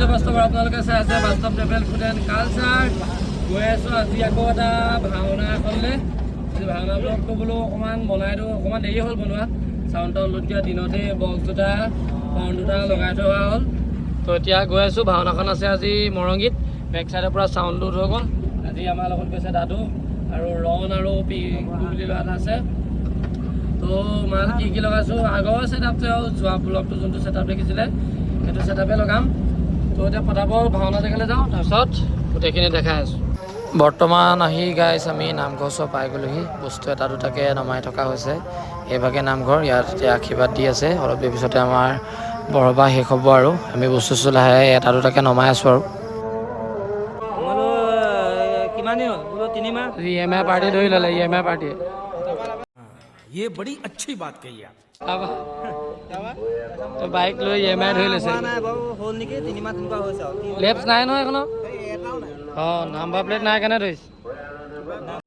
Hello' বাস্তৱ আপোনালোকে চাই আছে বাস্তৱ ট্ৰেভেল ফুড এণ্ড কালচাৰ। গৈ আছোঁ আজি আকৌ এটা ভাওনা এখনলৈ। ভাওনা ব্লগটো বোলো অকণমান বনাই দিওঁ, অকণমান দেৰি হ'ল বনোৱা। চাউণ্ড লোড দিয়া দিনতে বক্স দুটা হৰ্ণ দুটা লগাই থোৱা হ'ল। তো এতিয়া গৈ আছোঁ, ভাওনাখন আছে আজি মৰঙীত। বেক চাইডৰ পৰা চাউণ্ড লোড হৈ গ'ল। আজি আমাৰ লগত গৈছে দাদু আৰু ৰণ আৰু পিংকু বুলি ল'ৰা এটা আছে। তো মাল কি লগাইছোঁ আগৰ ছেটআপটো আৰু যোৱা ব্লগটো যোনটো ছেটআপ দেখিছিলে সেইটো ছেটআপে লগাম। তো এতিয়া পটাপট ভাওনা জেগালৈ যাওঁ, তাৰপিছত গোটেইখিনি দেখাই আছোঁ। বৰ্তমান আহি গাইছ আমি নামঘৰ ওচৰ পাই গ'লোহি। বস্তু এটা দুটাকৈ নমাই থকা হৈছে। এইভাগে নামঘৰ, ইয়াত এতিয়া আশীৰ্বাদ দি আছে। অলপ দেৰি পিছতে আমাৰ বৰসবাহ শেষ হ'ব আৰু আমি বস্তু লাহে এটা দুটাকৈ নমাই আছোঁ আৰু কিমান দিন হ'ল বোলো 3 মাহ। EMI পাৰ্টি ধৰি ল'লে, EMI পাৰ্টি। ये बड़ी अच्छी बात कही आप। তো বাইক লৈ EMI ধৰি লৈছে। হ'ল নেকি 3 মাহ তেনেকুৱা হৈছে আৰু লেপছ নাই নহয় এখনো। অঁ নাম্বাৰ প্লেট নাই কাৰণে ধৰিছে।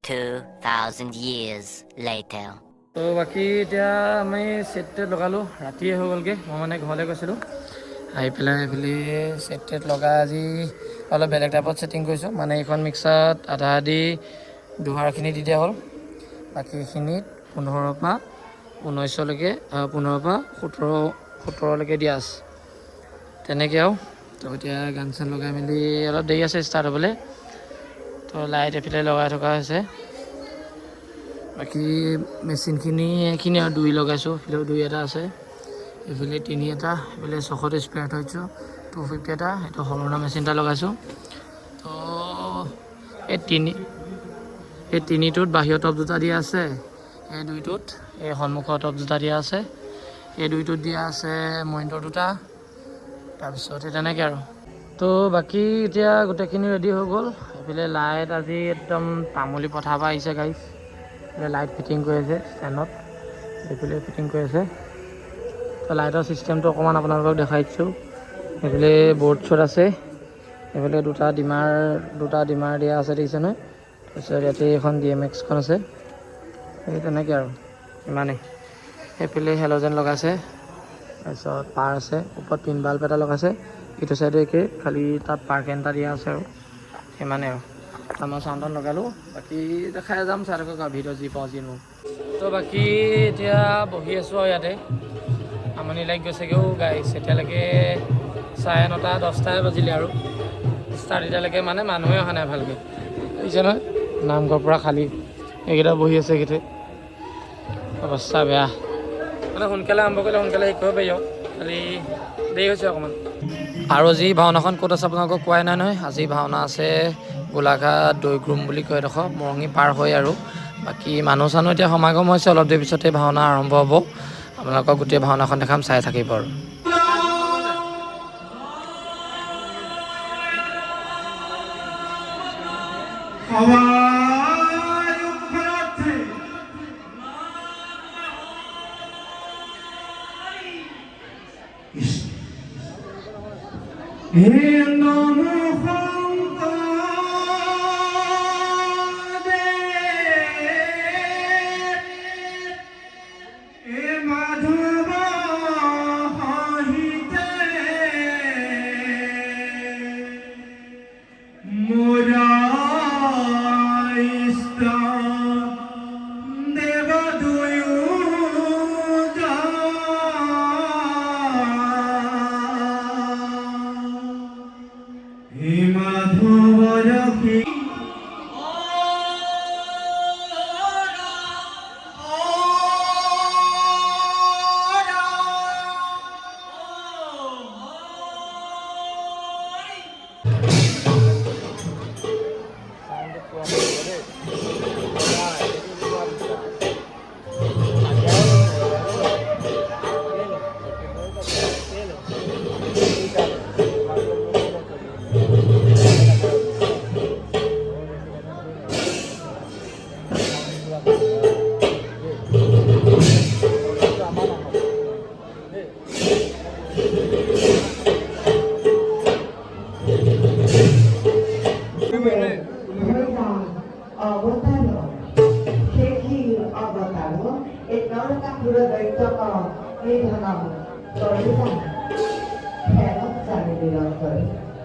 2000 years later. তো বাকী এতিয়া আমি ছেট টেট লগালোঁ, ৰাতিয়ে হৈ গ'লগৈ। মই মানে ঘৰলৈ গৈছিলোঁ, আহি পেলাই এইফালে ছেট টেট লগাই আজি অলপ বেলেগ টাইপত ছেটিং কৰিছোঁ। মানে এইখন মিক্সাৰত আধা আধি দুহাৰখিনি দি দিয়া হ'ল, বাকীখিনিত 15 পৰা 19লৈকে 15 পৰা 17লৈকে দিয়া আছে তেনেকৈ আৰু। তো এতিয়া গান চান লগাই মেলি অলপ দেৰি আছে ষ্টাৰ্ট হ'বলৈ। তো লাইট এফালে লগাই থকা হৈছে। বাকী মেচিনখিনি এইখিনি আৰু 2 লগাইছোঁ, এইফালেও 2 এটা আছে, এইফালে 3 এটা, এইফালে 600 স্পেয়াৰ থৈছোঁ, 250 এটা, সেইটো সলনা মেচিন এটা লগাইছোঁ। তো এই তিনিটোত বাহিৰৰ টপ দুটা দিয়া আছে, এই 2টোত এই সন্মুখৰ টপ দুটা দিয়া আছে, এই 2টোত দিয়া আছে মনিটৰ দুটা, তাৰপিছত সেই তেনেকৈ আৰু। তো বাকী এতিয়া গোটেইখিনি ৰেডি হৈ গ'ল। এইফালে লাইট আজি একদম তামুলী পথাৰ পৰা আহিছে গাইছ। এইফালে লাইট ফিটিং কৰি আছে ষ্টেণ্ডত, এইফালে ফিটিং কৰি আছে। তো লাইটৰ ছিষ্টেমটো অকণমান আপোনালোকক দেখাই দিছোঁ। এইফালে বৰ্ড শ্বট আছে, এইফালে দুটা ডিমাৰ দিয়া আছে দেখিছে নহয়। তাৰপিছত ইয়াতে এখন DMXখন আছে, সেই তেনেকৈ আৰু ইমানেই। সেইফালে হেল'জেন লগাইছে, তাৰপিছত পাৰ আছে, ওপৰত পিন বাল্ব এটা লগাইছে। ইটো চাইডে একে, খালি তাত পাৰ্কেন এটা দিয়া আছে আৰু সিমানেই আৰু। মই চাউণ্ডত লগালোঁ, বাকী দেখাই যাম, চাই থাকক আৰু ভিডিঅ' যি পাওঁ যি নোৱাৰোঁ। তো বাকী এতিয়া বহি আছোঁ আৰু ইয়াতে, আমনি লাগি গৈছেগৈও গাইছ। এতিয়ালৈকে 9:30 10টাই বাজিলে আৰু ষ্টাৰ্ট এতিয়ালৈকে মানে মানুহে অহা নাই ভালকৈ, বুজিছে নহয়। নামঘৰ পৰা খালী, এইকেইটা বহি আছে, এইকেইটা অৱস্থা বেয়া। মানে সোনকালে আৰম্ভ কৰিলে সোনকালে শেষ কৰিব পাৰি আৰু, খালি দেৰি হৈছে অকণমান। আৰু আজি ভাওনাখন ক'ত আছে আপোনালোকক কোৱাই নাই নহয়। আজি ভাওনা আছে গোলাঘাট দৈগ্ৰুম বুলি কয় এডোখৰ, মৰঙী পাৰ হৈ আৰু। বাকী মানুহ চানুহ এতিয়া সমাগম হৈছে, অলপ দেৰি পিছতে ভাওনা আৰম্ভ হ'ব। আপোনালোকক গোটেই ভাওনাখন দেখাম, চাই থাকিব আৰু। Hãy subscribe cho kênh Ghiền Mì Gõ để không bỏ lỡ những video hấp dẫn.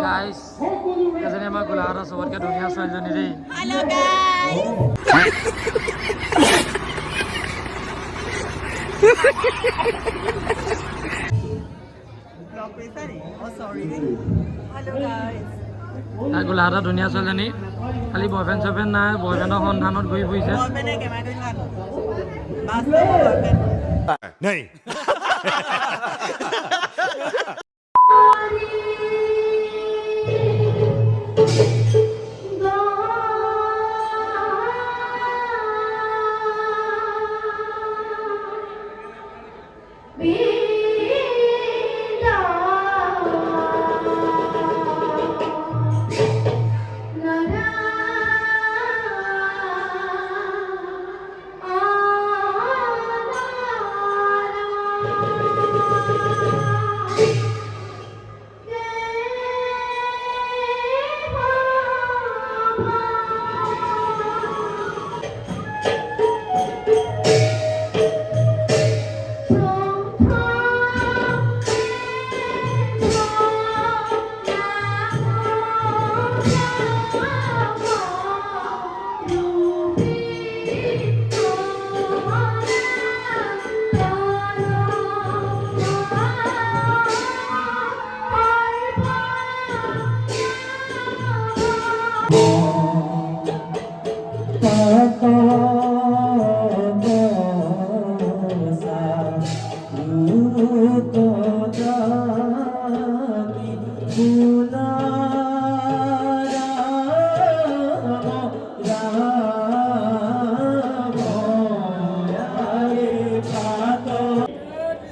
Guys এজনী আমাৰ গোলাঘাটৰ চবতকৈ ধুনীয়া ছোৱালীজনী দেই। Hello guys. Hello guys. তাই গোলাঘাটৰ ধুনীয়া ছোৱালীজনী, খালি বয়ফ্ৰেণ্ড চয়ফ্ৰেণ্ড নাই, বয়ফ্ৰেণ্ডৰ সন্ধানত ঘূৰি ফুৰিছে। नहीं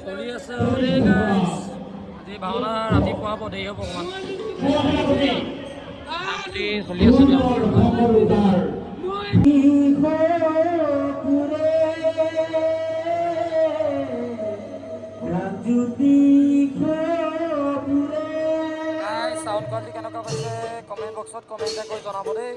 চলি আছে আৰু দেই গাইজ। আজি ভাওনা ৰাতিপুৱা হ'ব, দেৰি হ'ব অকণমান। চলি আছে সাউণ্ড কোৱালিটি কেনেকুৱা পাইছে কমেণ্ট বক্সত কমেণ্ট এটা কৰি জনাব দেই।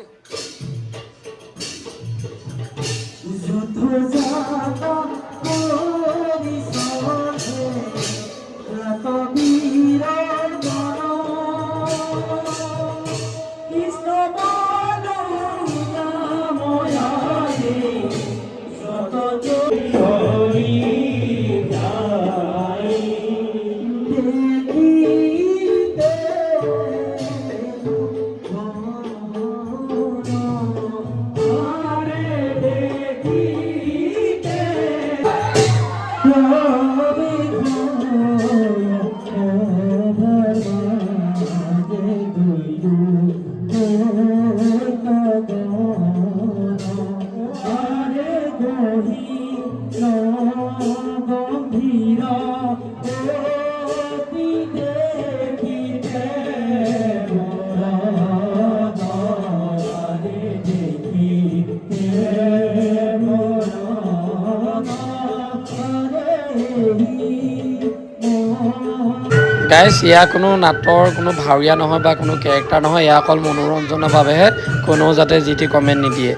গাইজ এয়া কোনো নাটৰ কোনো ভাৱৰীয়া নহয় বা কোনো কেৰেক্টাৰ নহয়, এয়া অকল মনোৰঞ্জনৰ বাবেহে, কোনো যাতে যি টি কমেণ্ট নিদিয়ে।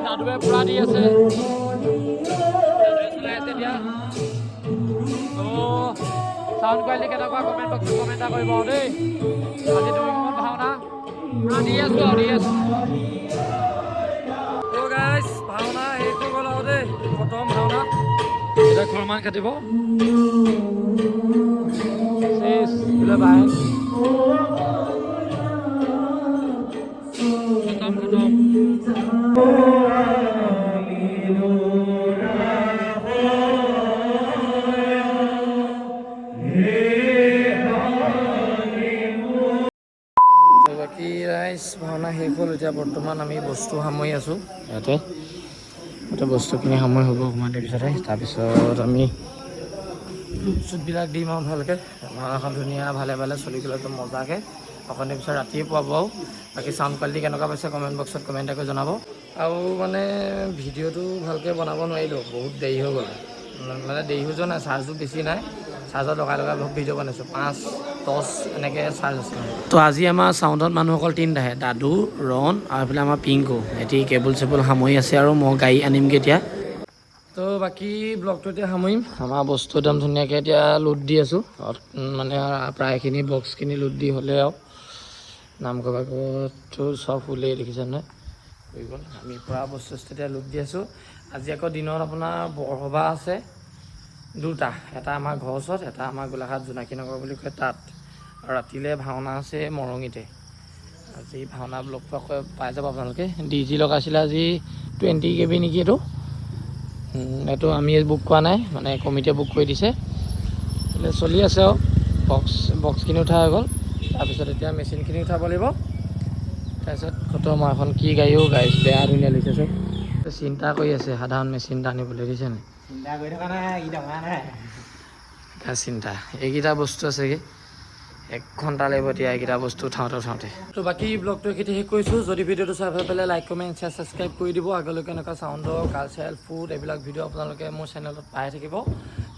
দাদুৱে পুৰা দি আছে, চাউণ্ড কোৱালিটি কেনেকুৱা কমেণ্ট বক্সত কমেণ্ট এটা কৰিব দেই। আজি 2 মিনিট ভাওনা পুৰা দি আছোঁ আৰু দি আছোঁ। ত' গাইজ ভাওনা শেষ হৈ গ'ল আৰু দেই, খতম ভাওনা। এতিয়া ঘৰমান কাটিব শেষ বোলে বাই, খতম খতম। বাকী ৰাইজ ভাওনা শেষ হ'ল, এতিয়া বৰ্তমান আমি বস্তু সামৰি আছোঁ ইয়াতে বস্তুখিনি সামৰি হ'ব অকণমান দেৰি পিছতে। তাৰপিছত আমি চুটবিলাক দিম আৰু ভালকৈ ভাওনাখন ধুনীয়া ভালে ভালে চলি গ'লে একদম মজাকৈ অকণ দেৰি পিছত ৰাতিয়ে পোৱাব আৰু। বাকী চাউণ্ড কোৱালিটি কেনেকুৱা পাইছে কমেণ্ট বক্সত কমেণ্ট এটা কৰি জনাব। আৰু মানে ভিডিঅ'টো ভালকৈ বনাব নোৱাৰিলোঁ, বহুত দেৰি হৈ গ'ল। মানে দেৰি হৈ যোৱা নাই, চাৰ্জো বেছি নাই, চাৰ্জত লগাই লগাই ভিডিঅ' বনাইছোঁ, 5-10 এনেকৈ চাৰ্জ আছে। তো আজি আমাৰ চাউণ্ডত মানুহসকল 3টাহে, দাদু, ৰণ আৰু এইফালে আমাৰ পিংকু। এটি কেবুল চেবুল সামৰি আছে আৰু মই গাড়ী আনিমগৈ এতিয়া। তো বাকী ব্লগটো এতিয়া সামৰিম। আমাৰ বস্তু একদম ধুনীয়াকৈ এতিয়া লোড দি আছোঁ, মানে প্ৰায়খিনি বক্সখিনি লোড দি হ'লে আৰু নামঘৰ ভাগতো চব ফুলেই দেখিছে নহয় হৈ গ'ল। আমি পৰা বস্তু এতিয়া লোড দি আছোঁ। আজি আকৌ দিনত আপোনাৰ বৰসভা আছে 2টা, এটা আমাৰ ঘৰৰ ওচৰত, এটা আমাৰ গোলাঘাট জোনাকী নগৰ বুলি কয় তাত, আৰু ৰাতিলৈ ভাওনা আছে মৰঙিতে। আজি ভাওনা ব্লগটো আকৌ পাই যাব আপোনালোকে। DG লগাইছিলে আজি 20 KB নেকি এইটো, এইটো আমি বুক কৰা নাই, মানে কমিটিয়ে বুক কৰি দিছে। চলি আছে আৰু বক্সখিনি উঠা হৈ গ'ল। তাৰপিছত এতিয়া মেচিনখিনি উঠাব লাগিব, তাৰপিছত খতম। এখন কি গাড়ীও গাইছ বেয়া ধুনীয়া লিখিছে চব। চিন্তা কৰি আছে সাধাৰণ মেচিন এটা আনিবলৈ, দিছে নাই? চিন্তা কৰি থকা নাই, চিন্তা এইকেইটা বস্তু আছেগৈ, 1 ঘণ্টা লাগিব এতিয়া এইকেইটা বস্তু উঠাওঁতে। তো বাকী ব্লগটো এইখিনি শেষ কৰিছোঁ। যদি ভিডিঅ'টো চাই ভাল পালে লাইক কমেণ্ট শ্বেয়াৰ ছাবস্ক্ৰাইব কৰি দিব। আগলৈকে এনেকুৱা চাউণ্ডৰ কালচাৰেল ফুড এইবিলাক ভিডিঅ' আপোনালোকে মোৰ চেনেলত পাই থাকিব।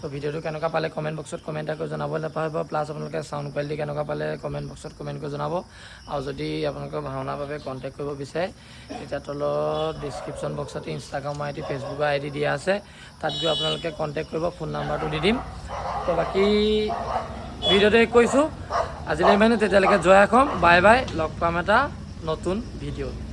তো ভিডিঅ'টো কেনেকুৱা পালে কমেণ্ট বক্সত কমেণ্ট এটা কৰি জনাব নাপাহৰিব। প্লাছ আপোনালোকে চাউণ্ড কোৱালিটি কেনেকুৱা পালে কমেণ্ট বক্সত কমেণ্ট কৰি জনাব। আৰু যদি আপোনালোকৰ ভাওনাৰ বাবে কণ্টেক্ট কৰিব বিচাৰে তেতিয়া তলত ডিছক্ৰিপশ্যন বক্সত ইনষ্টাগ্ৰামৰ ID ফেচবুকৰ ID দিয়া আছে, তাত গৈ আপোনালোকে কণ্টেক্ট কৰিব, ফোন নাম্বাৰটো দি দিম। তো বাকী ভিডিঅ'টো শেষ কৰিছোঁ। আজিলৈ ইমানে, তেতিয়ালৈকে জয়া কম, বাই বাই, লগ পাম এটা নতুন ভিডিঅ'।